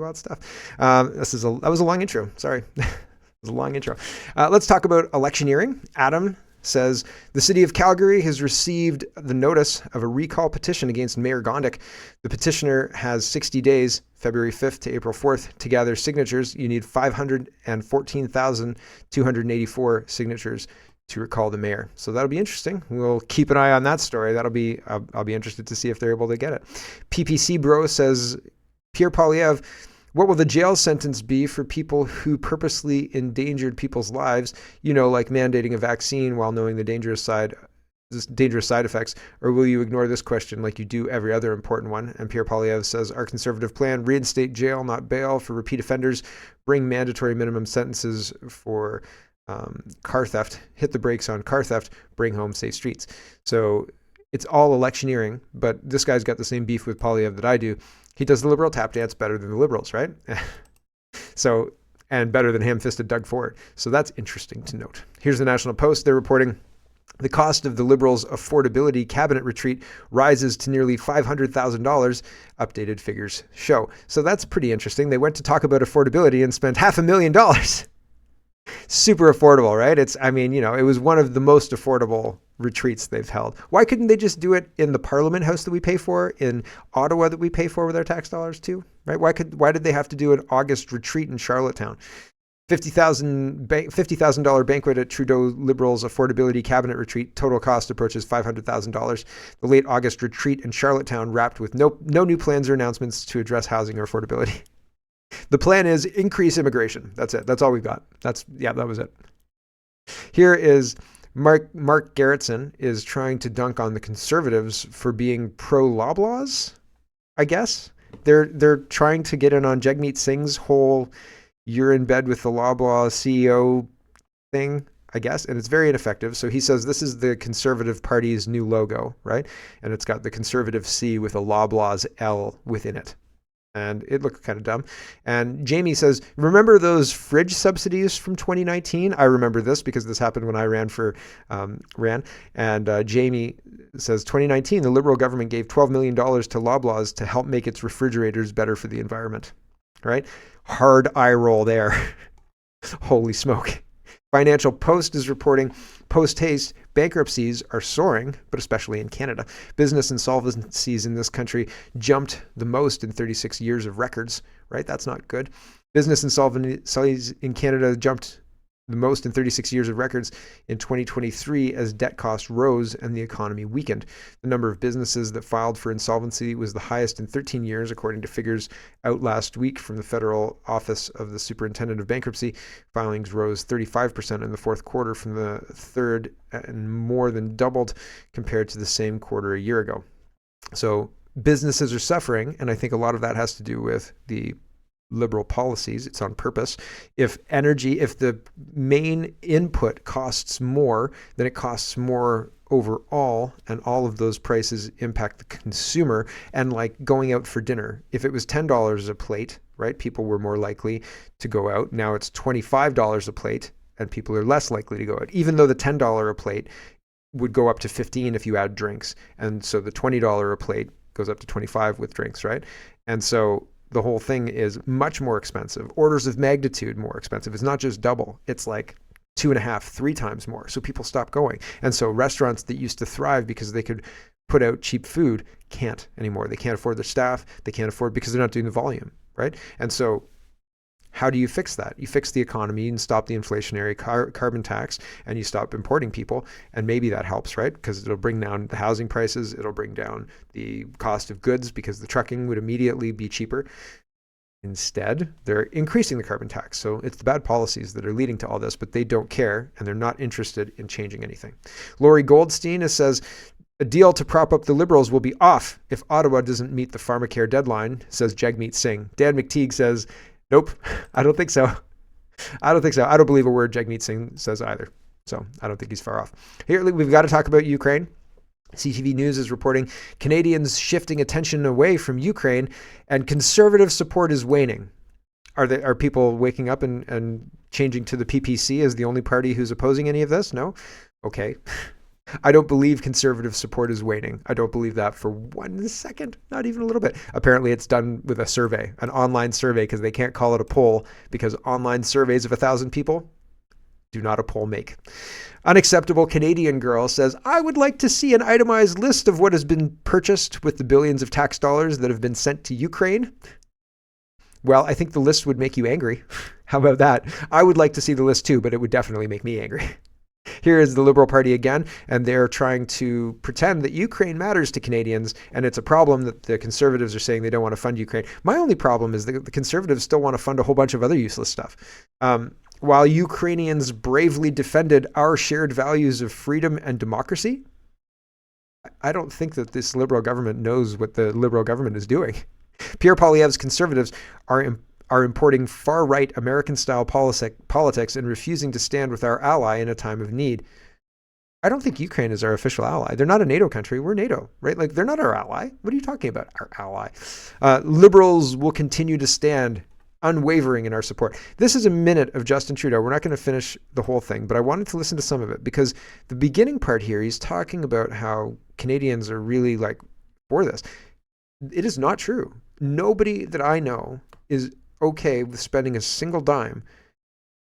Wild stuff. That was a long intro. Sorry. It was a long intro. Let's talk about electioneering. Adam says the city of Calgary has received the notice of a recall petition against Mayor Gondik. The petitioner has 60 days, February 5th to April 4th, to gather signatures. You need 514,284 signatures to recall the mayor. So that'll be interesting. We'll keep an eye on that story. I'll be interested to see if they're able to get it. PPC Bro says, Pierre Poilievre, what will the jail sentence be for people who purposely endangered people's lives, like mandating a vaccine while knowing the dangerous side effects, or will you ignore this question like you do every other important one? And Pierre Poilievre says, our conservative plan, reinstate jail, not bail for repeat offenders, bring mandatory minimum sentences for car theft, hit the brakes on car theft, bring home safe streets. So it's all electioneering, but this guy's got the same beef with Poilievre that I do. He does the Liberal tap dance better than the Liberals, right? So, and better than ham-fisted Doug Ford. So that's interesting to note. Here's the National Post. They're reporting the cost of the Liberals' affordability cabinet retreat rises to nearly $500,000, updated figures show. So that's pretty interesting. They went to talk about affordability and spent $500,000. Super affordable, right? It was one of the most affordable retreats they've held. Why couldn't they just do it in the Parliament House that we pay for, in Ottawa that we pay for with our tax dollars too, right? Why did they have to do an August retreat in Charlottetown? $50,000 banquet at Trudeau Liberals' affordability cabinet retreat. Total cost approaches $500,000. The late August retreat in Charlottetown wrapped with no new plans or announcements to address housing or affordability. The plan is increase immigration. That's it. That's all we've got. That was it. Here is Mark Gerritsen is trying to dunk on the Conservatives for being pro-Loblaws, I guess. They're trying to get in on Jagmeet Singh's whole you're in bed with the Loblaws CEO thing, I guess, and it's very ineffective. So he says this is the Conservative Party's new logo, right? And it's got the Conservative C with a Loblaws L within it. And it looked kind of dumb. And Jamie says, remember those fridge subsidies from 2019? I remember this because this happened when I ran. And Jamie says, 2019, the Liberal government gave $12 million to Loblaws to help make its refrigerators better for the environment. Right? Hard eye roll there. Holy smoke. Financial Post is reporting post-haste bankruptcies are soaring, but especially in Canada. Business insolvencies in this country jumped the most in 36 years of records, right? That's not good. Business insolvencies in Canada jumped the most in 36 years of records in 2023 as debt costs rose and the economy weakened. The number of businesses that filed for insolvency was the highest in 13 years, according to figures out last week from the Federal Office of the Superintendent of Bankruptcy. Filings rose 35% in the fourth quarter from the third and more than doubled compared to the same quarter a year ago. So businesses are suffering, and I think a lot of that has to do with the Liberal policies. It's on purpose. If the main input costs more, then it costs more overall, and all of those prices impact the consumer. And like going out for dinner, if it was $10 a plate, right, people were more likely to go out. Now it's $25 a plate, and people are less likely to go out, even though the $10 a plate would go up to $15 if you add drinks. And so the $20 a plate goes up to $25 with drinks, right? And so the whole thing is much more expensive, orders of magnitude more expensive. It's not just double. It's like 2.5, 3 times more. So people stop going. And so restaurants that used to thrive because they could put out cheap food can't anymore. They can't afford their staff. They can't afford because they're not doing the volume, right? And so how do you fix that? You fix the economy and stop the inflationary carbon tax, and you stop importing people, and maybe that helps, right? Because it'll bring down the housing prices, it'll bring down the cost of goods because the trucking would immediately be cheaper. Instead, they're increasing the carbon tax. So it's the bad policies that are leading to all this, but they don't care, and they're not interested in changing anything. Laurie Goldstein says, a deal to prop up the Liberals will be off if Ottawa doesn't meet the pharmacare deadline, says Jagmeet Singh. Dan McTeague says, nope, I don't think so. I don't believe a word Jagmeet Singh says either. So I don't think he's far off. Here, we've got to talk about Ukraine. CTV News is reporting Canadians shifting attention away from Ukraine and conservative support is waning. Are people waking up and changing to the PPC as the only party who's opposing any of this? No? Okay. I don't believe conservative support is waning. I don't believe that for 1 second, not even a little bit. Apparently it's done with a survey, an online survey, because they can't call it a poll, because online surveys of 1,000 people do not a poll make. Unacceptable Canadian girl says, I would like to see an itemized list of what has been purchased with the billions of tax dollars that have been sent to Ukraine. Well, I think the list would make you angry. How about that? I would like to see the list too, but it would definitely make me angry. Here is the Liberal Party again, and they're trying to pretend that Ukraine matters to Canadians, and it's a problem that the Conservatives are saying they don't want to fund Ukraine. My only problem is that the Conservatives still want to fund a whole bunch of other useless stuff. While Ukrainians bravely defended our shared values of freedom and democracy, I don't think that this Liberal government knows what the Liberal government is doing. Pierre Poilievre's Conservatives are importing far-right American-style politics and refusing to stand with our ally in a time of need. I don't think Ukraine is our official ally. They're not a NATO country. We're NATO, right? Like, they're not our ally. What are you talking about, our ally? Liberals will continue to stand unwavering in our support. This is a minute of Justin Trudeau. We're not going to finish the whole thing, but I wanted to listen to some of it, because the beginning part here, he's talking about how Canadians are really like for this. It is not true. Nobody that I know is okay with spending a single dime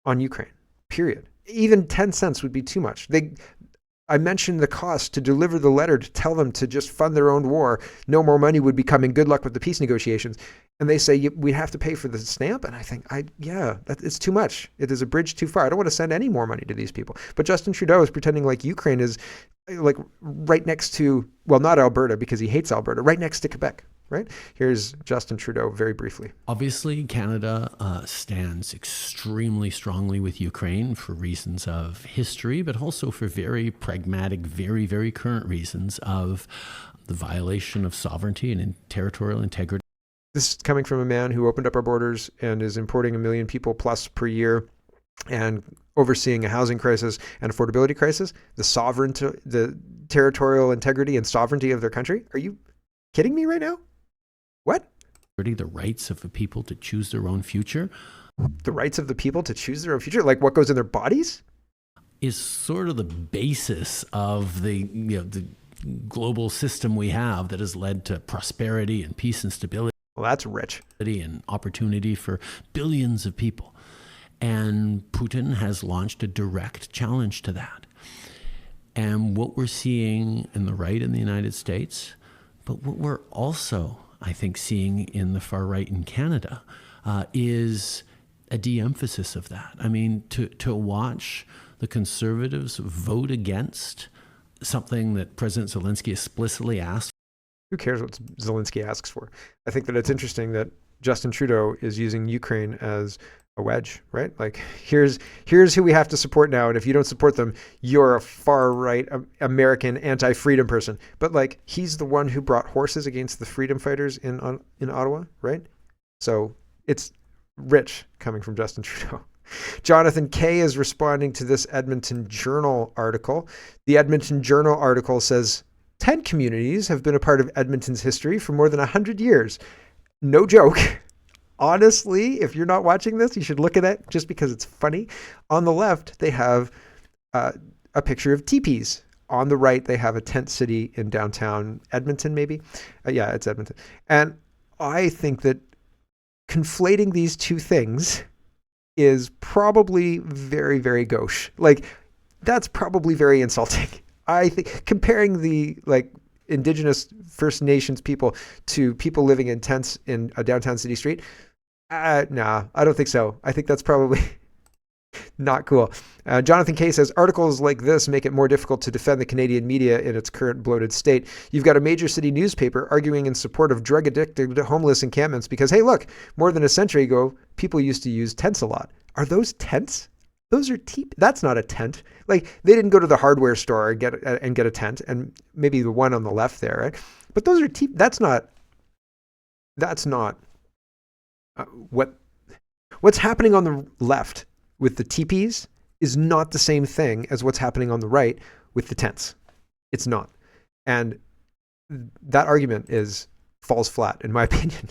on Ukraine, period. Even 10 cents would be too much. I mentioned the cost to deliver the letter to tell them to just fund their own war. No more money would be coming. Good luck with the peace negotiations. And they say, we have to pay for the stamp. And I think, it's too much. It is a bridge too far. I don't want to send any more money to these people. But Justin Trudeau is pretending like Ukraine is like right next to, well, not Alberta, because he hates Alberta, right next to Quebec. Right? Here's Justin Trudeau very briefly. Obviously, Canada stands extremely strongly with Ukraine for reasons of history, but also for very pragmatic, very, very current reasons of the violation of sovereignty and territorial integrity. This is coming from a man who opened up our borders and is importing 1 million people plus per year and overseeing a housing crisis and affordability crisis, the territorial integrity and sovereignty of their country. Are you kidding me right now? What? The rights of the people to choose their own future. The rights of the people to choose their own future? Like what goes in their bodies? Is sort of the basis of the global system we have that has led to prosperity and peace and stability. Well, that's rich. And opportunity for billions of people. And Putin has launched a direct challenge to that. And what we're seeing in the right in the United States, but what we're also, I think, seeing in the far right in Canada is a de-emphasis of that. I mean, to watch the Conservatives vote against something that President Zelensky explicitly asked. Who cares what Zelensky asks for? I think that it's interesting that Justin Trudeau is using Ukraine as a wedge, right? Like, here's who we have to support now, and if you don't support them, you're a far-right American anti-freedom person. But like, he's the one who brought horses against the freedom fighters in Ottawa, right? So it's rich coming from Justin Trudeau. Jonathan Kay is responding to this Edmonton Journal article. The Edmonton Journal article says 10 communities have been a part of Edmonton's history for more than 100 years. No joke. Honestly, if you're not watching this, you should look at it just because it's funny. On the left, they have a picture of teepees. On the right, they have a tent city in downtown Edmonton, maybe. Yeah, it's Edmonton. And I think that conflating these two things is probably very, very gauche. Like, that's probably very insulting. I think comparing the Indigenous First Nations people to people living in tents in a downtown city street, nah, I don't think so. I think that's probably not cool. Jonathan Kay says, articles like this make it more difficult to defend the Canadian media in its current bloated state. You've got a major city newspaper arguing in support of drug-addicted homeless encampments because, hey, look, more than a century ago, people used to use tents a lot. Are those tents? Those are that's not a tent. Like, they didn't go to the hardware store and get a tent, and maybe the one on the left there, right? But those are that's not what's happening on the left with the teepees is not the same thing as what's happening on the right with the tents. It's not. And that argument falls flat, in my opinion.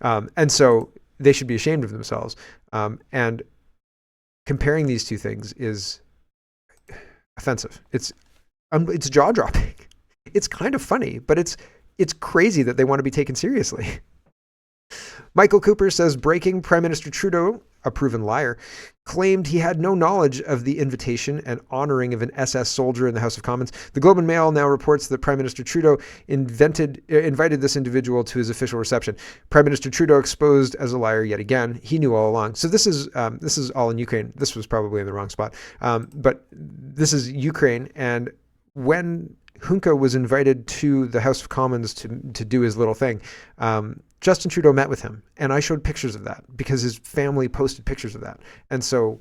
And so they should be ashamed of themselves. And comparing these two things is offensive. It's it's jaw-dropping. It's kind of funny, but it's crazy that they want to be taken seriously. Michael Cooper says breaking Prime Minister Trudeau, a proven liar, claimed he had no knowledge of the invitation and honoring of an SS soldier in the House of Commons. The Globe and Mail now reports that Prime Minister Trudeau invited this individual to his official reception. Prime Minister Trudeau exposed as a liar yet again. He knew all along. So this is all in Ukraine. This was probably in the wrong spot, but this is Ukraine. And when Hunka was invited to the House of Commons to do his little thing, Justin Trudeau met with him, and I showed pictures of that because his family posted pictures of that. And so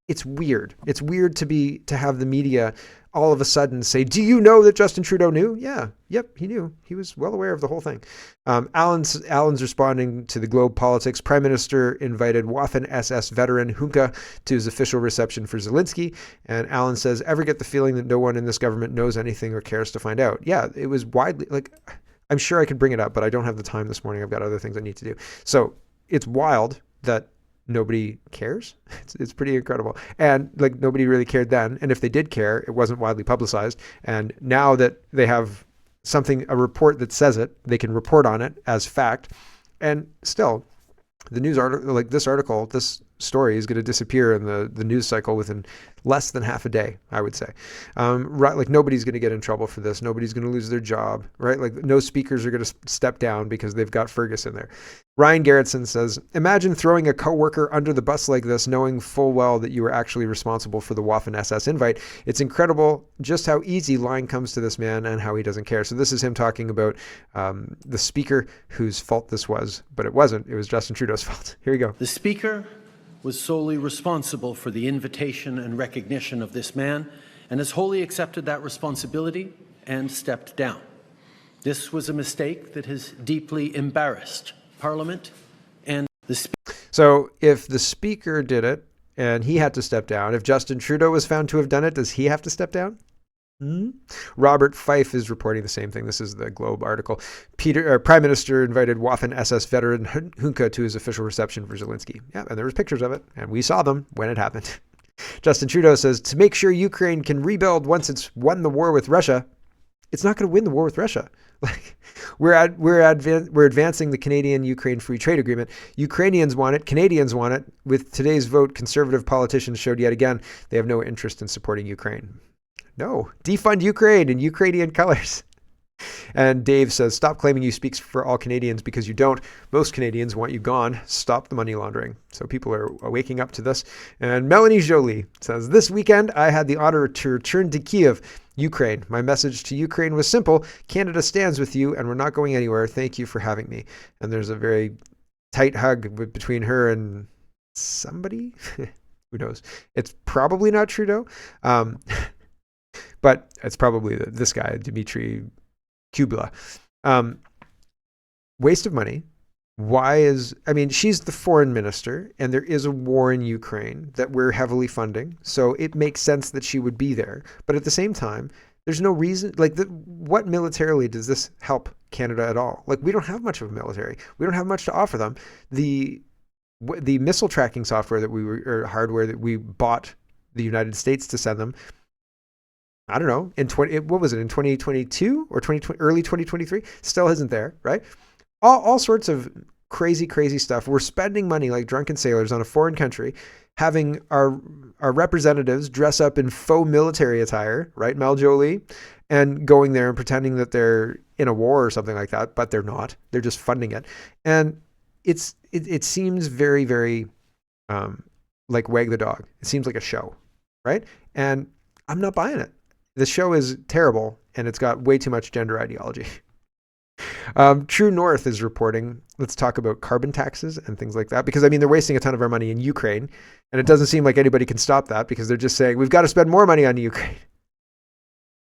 it's weird. It's weird to have the media all of a sudden say, do you know that Justin Trudeau knew? Yeah. Yep, he knew. He was well aware of the whole thing. Alan's responding to the Globe Politics. Prime Minister invited Waffen SS veteran Hunka to his official reception for Zelensky. And Alan says, ever get the feeling that no one in this government knows anything or cares to find out? Yeah, it was widely, I'm sure I could bring it up, but I don't have the time this morning. I've got other things I need to do. So it's wild that nobody cares. It's pretty incredible. And nobody really cared then. And if they did care, it wasn't widely publicized. And now that they have a report that says it, they can report on it as fact. And still, the news article, this story is going to disappear in the news cycle within less than half a day, I would say. Nobody's going to get in trouble for this. Nobody's going to lose their job, right? No speakers are going to step down because they've got Ferguson there. Ryan Garrettson says, imagine throwing a coworker under the bus like this, knowing full well that you were actually responsible for the Waffen SS invite. It's incredible just how easy lying comes to this man and how he doesn't care. So this is him talking about the speaker whose fault this was, but it wasn't. It was Justin Trudeau's fault. Here you go. The speaker was solely responsible for the invitation and recognition of this man and has wholly accepted that responsibility and stepped down. This was a mistake that has deeply embarrassed Parliament and the Speaker. So if the Speaker did it and he had to step down, if Justin Trudeau was found to have done it, does he have to step down? Robert Fife is reporting the same thing. This is the Globe article. Prime Minister invited Waffen SS veteran Hunka to his official reception for Zelensky. Yeah, and there was pictures of it, and we saw them when it happened. Justin Trudeau says, to make sure Ukraine can rebuild once it's won the war with Russia, it's not going to win the war with Russia. We're advancing the Canadian-Ukraine Free Trade Agreement. Ukrainians want it. Canadians want it. With today's vote, conservative politicians showed yet again they have no interest in supporting Ukraine. No, defund Ukraine in Ukrainian colors. And Dave says, stop claiming you speak for all Canadians because you don't. Most Canadians want you gone. Stop the money laundering. So people are waking up to this. And Melanie Jolie says, this weekend I had the honor to return to Kiev, Ukraine. My message to Ukraine was simple. Canada stands with you and we're not going anywhere. Thank you for having me. And there's a very tight hug between her and somebody. Who knows? It's probably not Trudeau. But it's probably this guy, Dmitry Kubla. Waste of money. She's the foreign minister and there is a war in Ukraine that we're heavily funding. So it makes sense that she would be there. But at the same time, there's no reason, what militarily does this help Canada at all? We don't have much of a military. We don't have much to offer them. The missile tracking software or hardware that we bought the United States to send them, I don't know, in 2022 or early 2023? Still isn't there, right? All sorts of crazy stuff. We're spending money like drunken sailors on a foreign country, having our representatives dress up in faux military attire, right, Mel Jolie, and going there and pretending that they're in a war or something like that, but they're not. They're just funding it. And it seems very, very like Wag the Dog. It seems like a show, right? And I'm not buying it. The show is terrible, and it's got way too much gender ideology. True North is reporting, let's talk about carbon taxes and things like that, because they're wasting a ton of our money in Ukraine, and it doesn't seem like anybody can stop that because they're just saying, we've got to spend more money on Ukraine.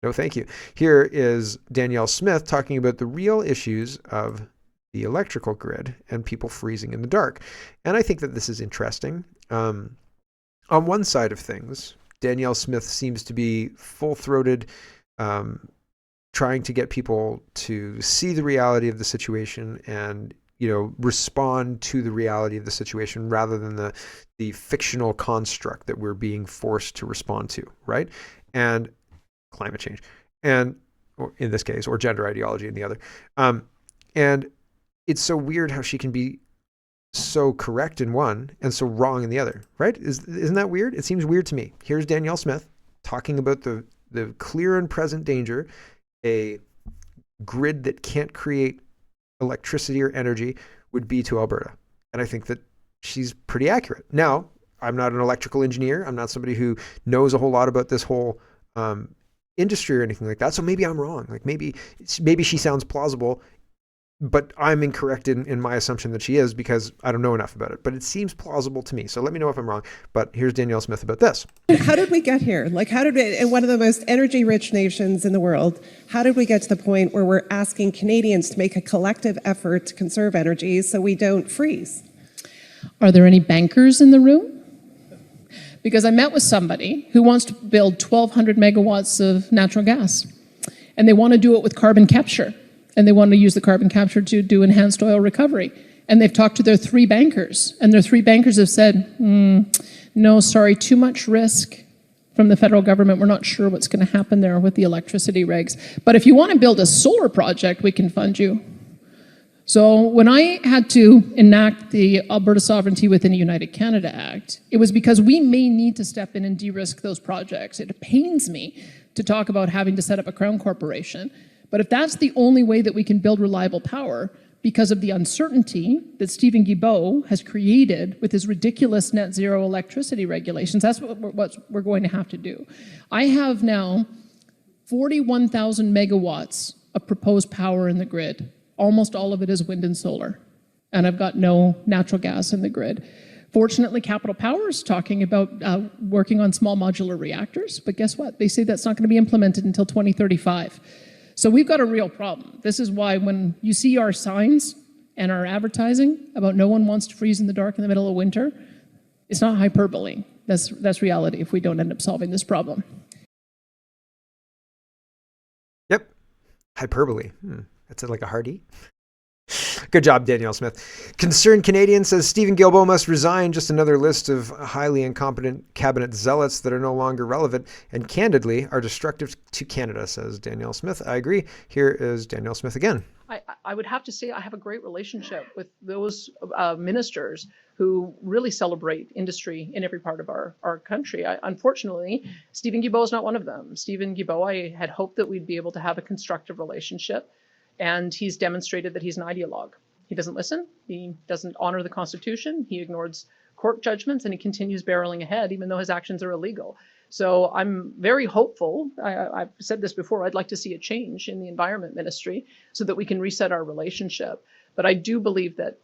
No, thank you. Here is Danielle Smith talking about the real issues of the electrical grid and people freezing in the dark. And I think that this is interesting. On one side of things, Danielle Smith seems to be full-throated, trying to get people to see the reality of the situation and, respond to the reality of the situation rather than the fictional construct that we're being forced to respond to, right? And climate change. and or in this case, or gender ideology in the other. And it's so weird how she can be so correct in one and so wrong in the other, right? Isn't that weird? It seems weird to me. Here's Danielle Smith talking about the clear and present danger a grid that can't create electricity or energy would be to Alberta. And I think that she's pretty accurate. Now, I'm not an electrical engineer. I'm not somebody who knows a whole lot about this whole industry or anything like that. So maybe I'm wrong. Like maybe she sounds plausible, but I'm incorrect in my assumption that she is because I don't know enough about it. But it seems plausible to me. So let me know if I'm wrong. But here's Danielle Smith about this. How did we get here? Like, how did we, in one of the most energy-rich nations in the world, how did we get to the point where we're asking Canadians to make a collective effort to conserve energy so we don't freeze? Are there any bankers in the room? Because I met with somebody who wants to build 1,200 megawatts of natural gas, and they want to do it with carbon capture. And they want to use the carbon capture to do enhanced oil recovery. And they've talked to their 3 bankers, and their 3 bankers have said, no, sorry, too much risk from the federal government. We're not sure what's going to happen there with the electricity regs. But if you want to build a solar project, we can fund you. So when I had to enact the Alberta Sovereignty Within a United Canada Act, it was because we may need to step in and de-risk those projects. It pains me to talk about having to set up a crown corporation. But if that's the only way that we can build reliable power, because of the uncertainty that Stephen Guilbeault has created with his ridiculous net zero electricity regulations, that's what we're going to have to do. I have now 41,000 megawatts of proposed power in the grid. Almost all of it is wind and solar. And I've got no natural gas in the grid. Fortunately, Capital Power is talking about working on small modular reactors, but guess what? They say that's not going to be implemented until 2035. So we've got a real problem. This is why when you see our signs and our advertising about no one wants to freeze in the dark in the middle of winter, it's not hyperbole. That's reality if we don't end up solving this problem. Yep. Hyperbole. That's like a hard E. Good job, Danielle Smith. Concerned Canadian says Stephen Guilbeault must resign. Just another list of highly incompetent cabinet zealots that are no longer relevant and candidly are destructive to Canada, says Danielle Smith. I agree. Here is Danielle Smith again. I would have to say I have a great relationship with those ministers who really celebrate industry in every part of our country. Unfortunately, Stephen Guilbeault is not one of them. Stephen Guilbeault, I had hoped that we'd be able to have a constructive relationship. And he's demonstrated that he's an ideologue. He doesn't listen. He doesn't honor the Constitution. He ignores court judgments, and he continues barreling ahead, even though his actions are illegal. So I'm very hopeful. I've said this before. I'd like to see a change in the Environment Ministry so that we can reset our relationship. But I do believe that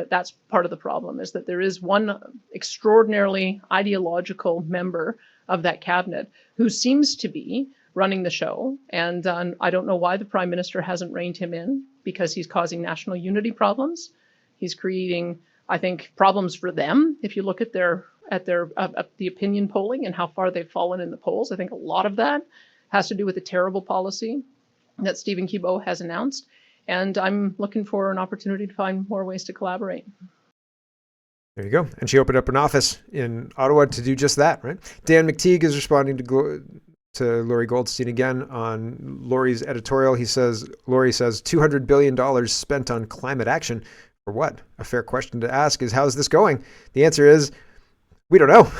that's part of the problem, is that there is one extraordinarily ideological member of that cabinet who seems to be running the show. And I don't know why the Prime Minister hasn't reined him in, because he's causing national unity problems. He's creating, I think, problems for them. If you look at the opinion polling and how far they've fallen in the polls, I think a lot of that has to do with the terrible policy that Stephen Guilbeault has announced. And I'm looking for an opportunity to find more ways to collaborate. There you go. And she opened up an office in Ottawa to do just that, right? Dan McTeague is responding to Laurie Goldstein again on Laurie's editorial. Laurie says, $200 billion spent on climate action. For what? A fair question to ask is, how's this going? The answer is, we don't know.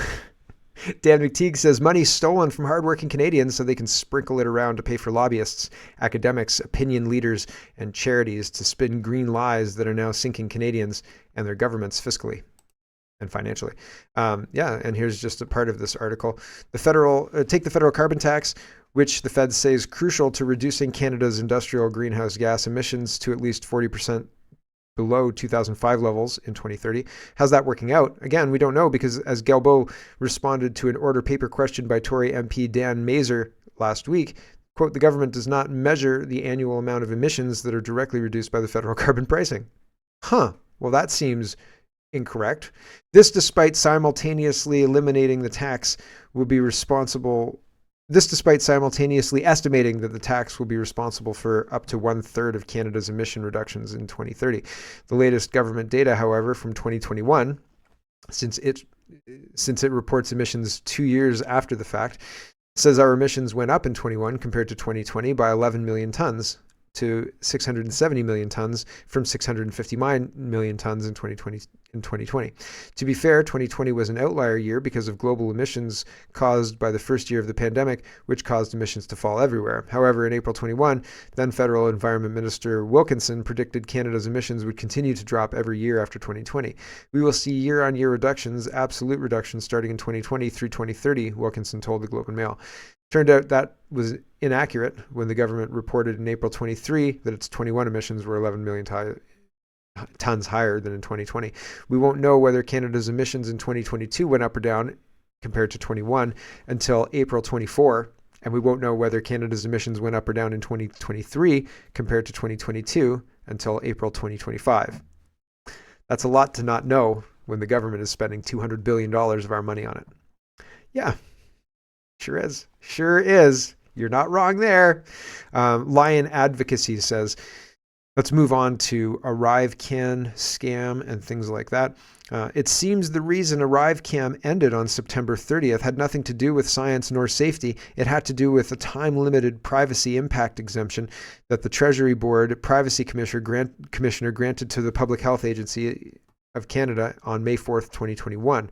Dan McTeague says, money stolen from hardworking Canadians so they can sprinkle it around to pay for lobbyists, academics, opinion leaders, and charities to spin green lies that are now sinking Canadians and their governments fiscally and financially. And here's just a part of this article. Take the federal carbon tax, which the Fed say is crucial to reducing Canada's industrial greenhouse gas emissions to at least 40% below 2005 levels in 2030. How's that working out? Again, we don't know, because as Guilbeault responded to an order paper question by Tory MP Dan Mazer last week, quote, the government does not measure the annual amount of emissions that are directly reduced by the federal carbon pricing. Well, that seems incorrect. This despite simultaneously eliminating the tax will be responsible. This despite simultaneously estimating that the tax will be responsible for up to 1/3 of Canada's emission reductions in 2030. The latest government data, however, from 2021, since it reports emissions 2 years after the fact, says our emissions went up in 21 compared to 2020 by 11 million tons to 670 million tons from 659 million tons in 2020. To be fair, 2020 was an outlier year because of global emissions caused by the first year of the pandemic, which caused emissions to fall everywhere. However, in April 21, then Federal Environment Minister Wilkinson predicted Canada's emissions would continue to drop every year after 2020. We will see year-on-year reductions, absolute reductions, starting in 2020 through 2030, Wilkinson told the Globe and Mail. Turned out that was inaccurate when the government reported in April 23 that its 21 emissions were 11 million tons higher than in 2020. We won't know whether Canada's emissions in 2022 went up or down compared to 21 until April 24, and we won't know whether Canada's emissions went up or down in 2023 compared to 2022 until April 2025. That's a lot to not know when the government is spending $200 billion of our money on it. Yeah. Sure is. Sure is. You're not wrong there. Lion Advocacy says, let's move on to ArriveCan scam and things like that. It seems the reason ArriveCan ended on September 30th had nothing to do with science nor safety. It had to do with a time-limited privacy impact exemption that the Treasury Board Privacy Commissioner granted to the Public Health Agency of Canada on May 4th, 2021.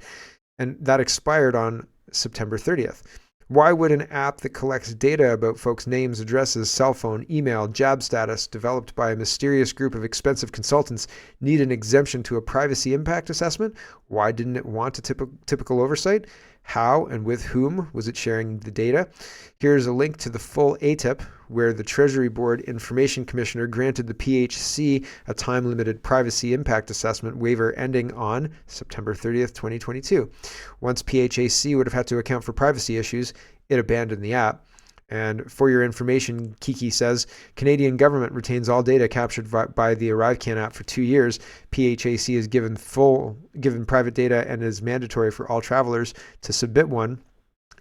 And that expired on September 30th. Why would an app that collects data about folks' names, addresses, cell phone, email, job status, developed by a mysterious group of expensive consultants, need an exemption to a privacy impact assessment? Why didn't it want a typical oversight? How and with whom was it sharing the data? Here's a link to the full ATIP, where the Treasury Board Information Commissioner granted the PHC a time-limited privacy impact assessment waiver ending on September 30th, 2022. Once PHAC would have had to account for privacy issues, it abandoned the app. And for your information, Kiki says, Canadian government retains all data captured by the ArriveCan app for 2 years. PHAC is given private data and is mandatory for all travelers to submit one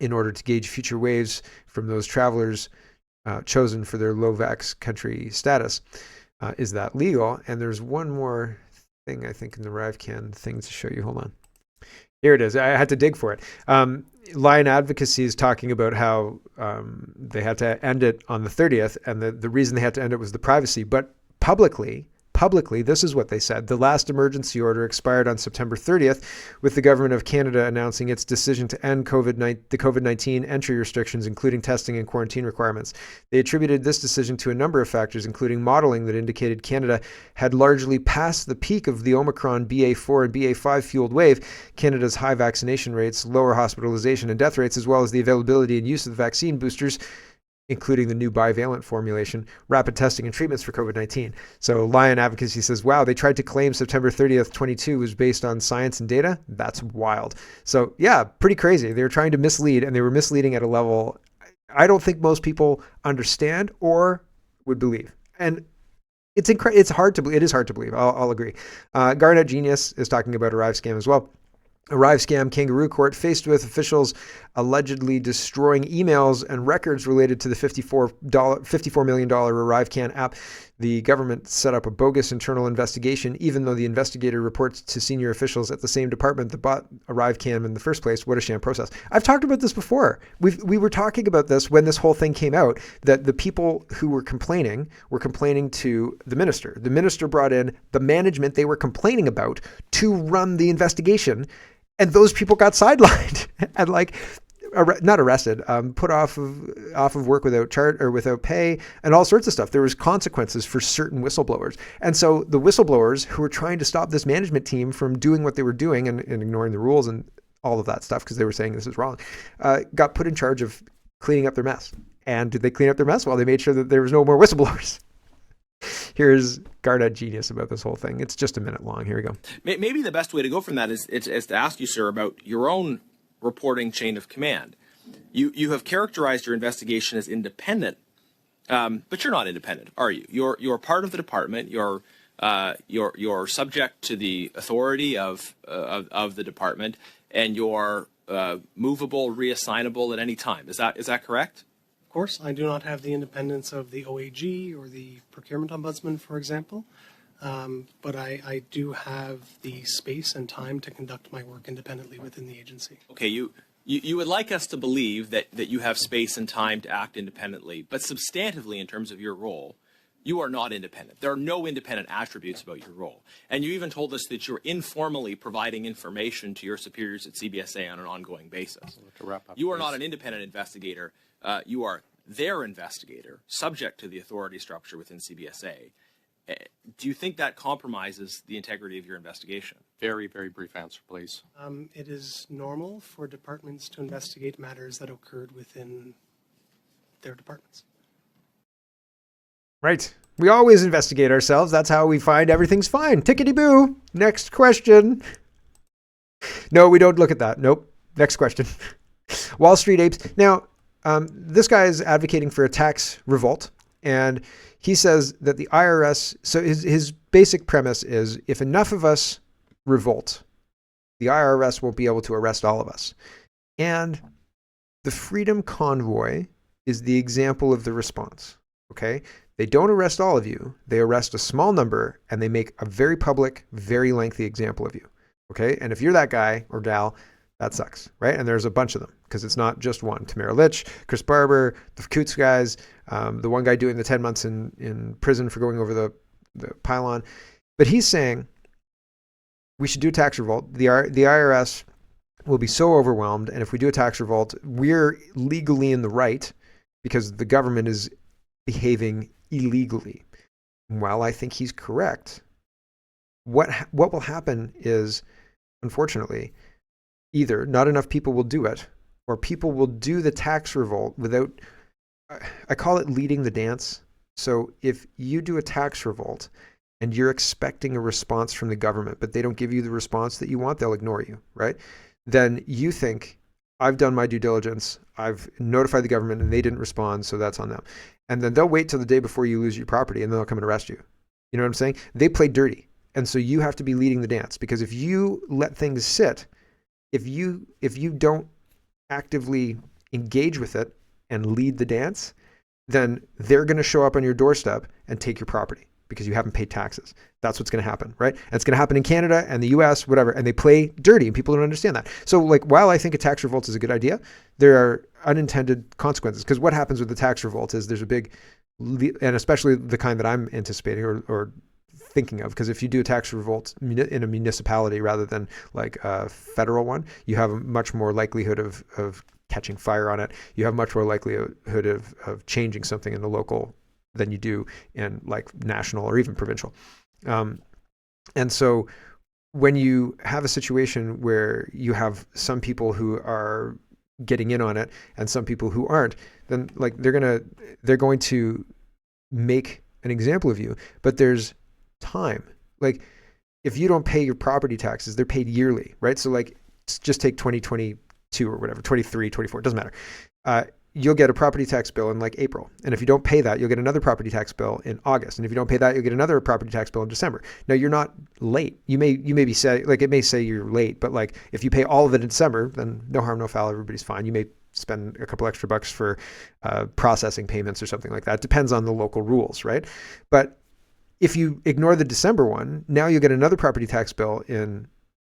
in order to gauge future waves from those travelers chosen for their low-vax country status. Is that legal? And there's one more thing, I think, in the ArriveCan thing to show you. Hold on. Here it is. I had to dig for it. Lion Advocacy is talking about how they had to end it on the 30th, and the reason they had to end it was the privacy. But publicly, this is what they said. The last emergency order expired on September 30th, with the Government of Canada announcing its decision to end the COVID-19 entry restrictions, including testing and quarantine requirements. They attributed this decision to a number of factors, including modeling that indicated Canada had largely passed the peak of the Omicron BA4 and BA5 fueled wave, Canada's high vaccination rates, lower hospitalization and death rates, as well as the availability and use of the vaccine boosters, including the new bivalent formulation, rapid testing and treatments for COVID-19. So Lion Advocacy says, wow, they tried to claim September 30th, 22 was based on science and data. That's wild. So yeah, pretty crazy. They were trying to mislead, and they were misleading at a level I don't think most people understand or would believe. And it's hard to believe. It is hard to believe. I'll agree. Garnet Genius is talking about ArriveCan as well. ArriveCan Kangaroo Court faced with officials allegedly destroying emails and records related to the $54 million ArriveCan app. The government set up a bogus internal investigation, even though the investigator reports to senior officials at the same department that bought ArriveCan in the first place. What a sham process. I've talked about this before. We were talking about this when this whole thing came out, that the people who were complaining to the minister. The minister brought in the management they were complaining about to run the investigation. And those people got sidelined and not arrested, put off of work without pay and all sorts of stuff. There was consequences for certain whistleblowers. And so the whistleblowers who were trying to stop this management team from doing what they were doing and ignoring the rules and all of that stuff because they were saying this is wrong, got put in charge of cleaning up their mess. And did they clean up their mess? Well, they made sure that there was no more whistleblowers. Here's Garnet Genius about this whole thing. It's just a minute long. Here we go. Maybe the best way to go from that is to ask you, sir, about your own reporting chain of command. You have characterized your investigation as independent, but you're not independent, are you? You're part of the department. You're subject to the authority of the department, and you're movable, reassignable at any time. Is that correct? Of course, I do not have the independence of the OAG or the procurement ombudsman, for example, but I do have the space and time to conduct my work independently within the agency. Okay, you You would like us to believe that you have space and time to act independently, but substantively in terms of your role, you are not independent. There are no independent attributes about your role. And you even told us that you're informally providing information to your superiors at CBSA on an ongoing basis. To wrap up, you are not an independent investigator. You are their investigator, subject to the authority structure within CBSA. Do you think that compromises the integrity of your investigation? Very, very brief answer, please. It is normal for departments to investigate matters that occurred within their departments. Right. We always investigate ourselves. That's how we find everything's fine. Tickety-boo. Next question. No, we don't look at that. Nope. Next question. Wall Street apes. Now, this guy is advocating for a tax revolt, and he says that the IRS, so his basic premise is if enough of us revolt, the IRS won't be able to arrest all of us. And the Freedom Convoy is the example of the response, okay? They don't arrest all of you. They arrest a small number, and they make a very public, very lengthy example of you, okay? And if you're that guy or gal, that sucks, right? And there's a bunch of them because it's not just one. Tamara Litch, Chris Barber, the Coots guys, the one guy doing the 10 months in prison for going over the pylon. But he's saying we should do a tax revolt. The IRS will be so overwhelmed, and if we do a tax revolt, we're legally in the right because the government is behaving illegally. While I think he's correct, what will happen is, unfortunately, either not enough people will do it, or people will do the tax revolt without, I call it leading the dance. So if you do a tax revolt and you're expecting a response from the government, but they don't give you the response that you want, they'll ignore you, right? Then you think, I've done my due diligence, I've notified the government and they didn't respond, so that's on them. And then they'll wait till the day before you lose your property and then they'll come and arrest you. You know what I'm saying? They play dirty. And so you have to be leading the dance, because if you let things sit, if you don't actively engage with it and lead the dance, then they're going to show up on your doorstep and take your property because you haven't paid taxes. That's what's going to happen, right? And it's going to happen in Canada and the US, whatever, and they play dirty and people don't understand that. So like, while I think a tax revolt is a good idea, there are unintended consequences, because what happens with the tax revolt is there's a big, and especially the kind that I'm anticipating or thinking of, because if you do a tax revolt in a municipality rather than like a federal one, you have a much more likelihood of catching fire on it. You have much more likelihood of changing something in the local than you do in like national or even provincial. And so when you have a situation where you have some people who are getting in on it and some people who aren't, then like they're going to make an example of you, but there's time. Like if you don't pay your property taxes, they're paid yearly, right? So like just take 2022 or whatever, 23, 24, it doesn't matter. You'll get a property tax bill in like April. And if you don't pay that, you'll get another property tax bill in August. And if you don't pay that, you'll get another property tax bill in December. Now you're not late. You may be say, like, it may say you're late, but like if you pay all of it in December, then no harm, no foul, everybody's fine. You may spend a couple extra bucks for processing payments or something like that. It depends on the local rules, right? But if you ignore the December one, now you get another property tax bill in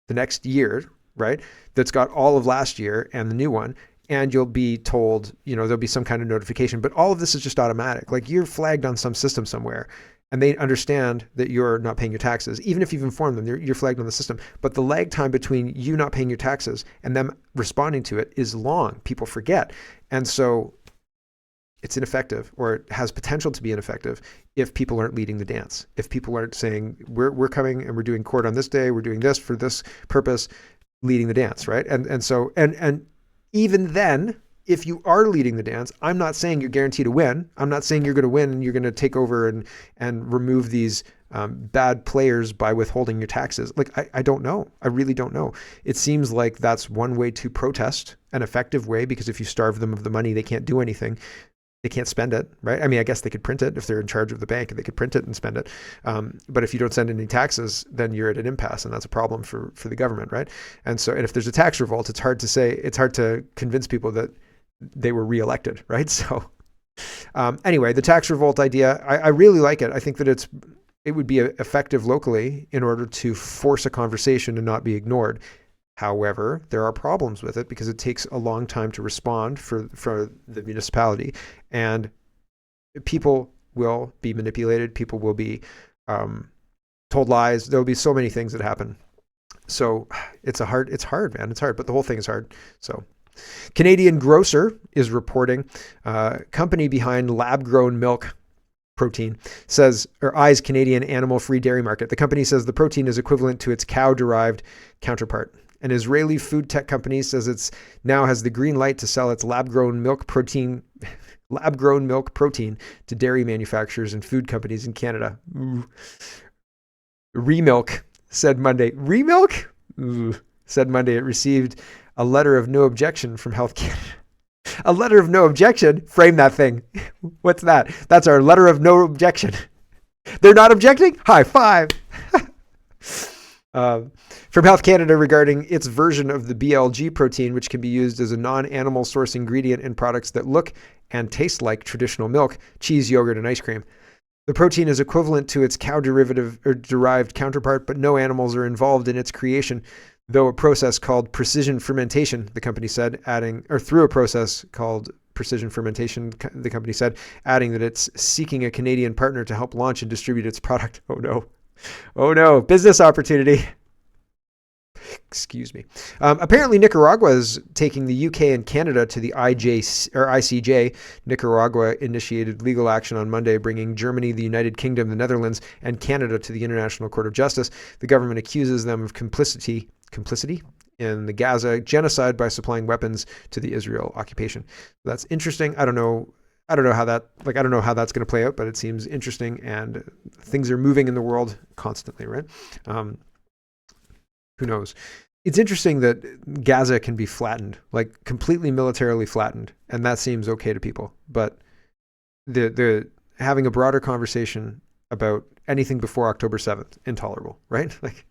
the next year, right? That's got all of last year and the new one. And you'll be told, there'll be some kind of notification, but all of this is just automatic. Like you're flagged on some system somewhere and they understand that you're not paying your taxes. Even if you've informed them, you're flagged on the system. But the lag time between you not paying your taxes and them responding to it is long. People forget. And so it's ineffective, or it has potential to be ineffective if people aren't leading the dance. If people aren't saying, we're coming and we're doing court on this day, we're doing this for this purpose, leading the dance, right? And even then, if you are leading the dance, I'm not saying you're guaranteed to win. I'm not saying you're going to win and you're going to take over and remove these bad players by withholding your taxes. Like, I don't know. I really don't know. It seems like that's one way to protest, an effective way, because if you starve them of the money, they can't do anything. They can't spend it, right? I mean, I guess they could print it if they're in charge of the bank, and they could print it and spend it. But if you don't send any taxes, then you're at an impasse, and that's a problem for the government, right? And if there's a tax revolt, it's hard to convince people that they were reelected, right? So anyway, the tax revolt idea, I really like it. I think that it would be effective locally in order to force a conversation and not be ignored. However, there are problems with it because it takes a long time to respond for the municipality, and people will be manipulated. People will be told lies. There will be so many things that happen. So it's hard, man. It's hard, but the whole thing is hard. So Canadian Grocer is reporting, company behind lab-grown milk protein says, or eyes Canadian animal-free dairy market. The company says the protein is equivalent to its cow-derived counterpart. An Israeli food tech company says it's now has the green light to sell its lab-grown milk protein to dairy manufacturers and food companies in Canada. Ooh. Remilk said Monday. Remilk? Ooh. Said Monday it received a letter of no objection from Health Canada. A letter of no objection? Frame that thing. What's that? That's our letter of no objection. They're not objecting? High five. From Health Canada regarding its version of the BLG protein, which can be used as a non-animal source ingredient in products that look and taste like traditional milk, cheese, yogurt, and ice cream. The protein is equivalent to its cow derivative or derived counterpart, but no animals are involved in its creation, though a process called precision fermentation, the company said, through a process called precision fermentation, the company said, adding that it's seeking a Canadian partner to help launch and distribute its product. Oh no. Oh no, business opportunity. Excuse me. Apparently, Nicaragua is taking the UK and Canada to the ICJ. Nicaragua initiated legal action on Monday, bringing Germany, the United Kingdom, the Netherlands, and Canada to the International Court of Justice. The government accuses them of complicity in the Gaza genocide by supplying weapons to the Israel occupation. That's interesting. I don't know how that's going to play out, but it seems interesting, and things are moving in the world constantly, right? Who knows? It's interesting that Gaza can be flattened, like completely militarily flattened, and that seems okay to people. But the having a broader conversation about anything before October 7th, intolerable, right? Like,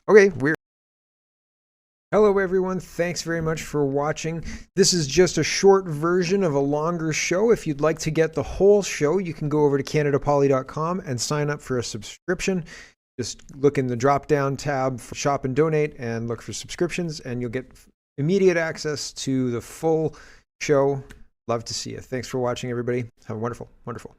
okay, weird. Hello, everyone. Thanks very much for watching. This is just a short version of a longer show. If you'd like to get the whole show, you can go over to CanadaPoly.com and sign up for a subscription. Just look in the drop-down tab for Shop and Donate and look for subscriptions, and you'll get immediate access to the full show. Love to see you. Thanks for watching, everybody. Have a wonderful, wonderful